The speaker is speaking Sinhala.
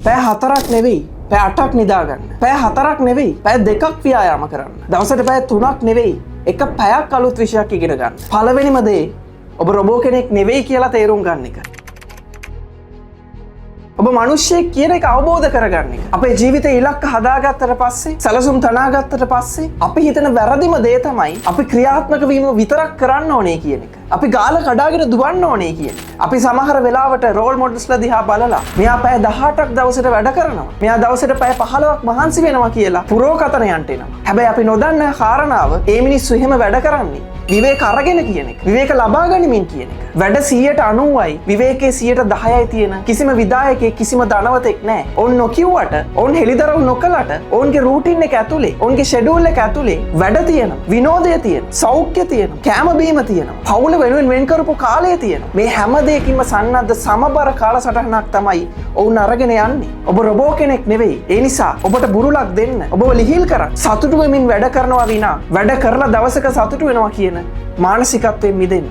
පැය 4ක් නෙවෙයි පැය 8ක් නිදාගන්න. පැය 4ක් නෙවෙයි පැය 2ක් ව්‍යායාම කරන්න. දවසට පැය 3ක් නෙවෙයි එක පැයක් අලුත් විෂයක් ඉගෙන ගන්න. පළවෙනිම දේ ඔබ රොබෝ කෙනෙක් නෙවෙයි කියලා තේරුම් ගන්න එක. ඔබ මිනිස්සෙක් කියන එක අවබෝධ කරගන්න එක. අපේ ජීවිතේ ඉලක්ක හදාගත්තට පස්සේ, සැලසුම් තනාගත්තට පස්සේ අපි හිතන වැරදිම දේ තමයි අපි ක්‍රියාත්මක වීම විතරක් කරන්න ඕනේ කියන එක. අපි ගාල කඩාගෙන දුවන්න ඕනේ කියන එක. අපි සමහර වෙලාවට රෝල් මොඩල්ස්ලා දිහා බලලා මෙයා පැය 18ක් දවසට වැඩ කරනවා. මෙයා දවසට පැය 15ක් මහන්සි වෙනවා කියලා පුරෝකතනයන්ට එනවා. හැබැයි අපි නොදන්න කාරණාව ඒ මිනිස්සු එහෙම වැඩ කරන්නේ විවේක අරගෙන කියන එක. විවේක ලබා ගනිමින් කියන එක. වැඩ 90%යි විවේකයේ 10%යි තියෙන කිසිම විදායකයෙක් කිසිම ධනවතෙක් නැහැ. ඔවුන් නොකියුවට, ඔවුන් හෙලිදරව් නොකලට, ඔවුන්ගේ රූටින් එක ඇතුලේ, ඔවුන්ගේ ෂෙඩියුල් එක ඇතුලේ වැඩ තියෙනවා, විනෝදය තියෙනවා, සෞඛ්‍ය තියෙනවා, කෑම බීම තියෙනවා, පවුල වෙනුවෙන් වෙන් කරපු කාලය තියෙනවා. මේ හැම දෙයකින්ම සන්නද්ධ සමබර කාලසටහනක් තමයි ඔවුන් අරගෙන යන්නේ. ඔබ රොබෝ කෙනෙක් නෙවෙයි. ඒ නිසා ඔබට බුරුලක් දෙන්න, ඔබව ලිහිල් කරන්න, සතුටු වෙමින් වැඩ කරනවා විනා වැඩ කරලා දවසක සතුටු වෙනවා කියන මානසිකත්වයෙන් මිදෙන්න.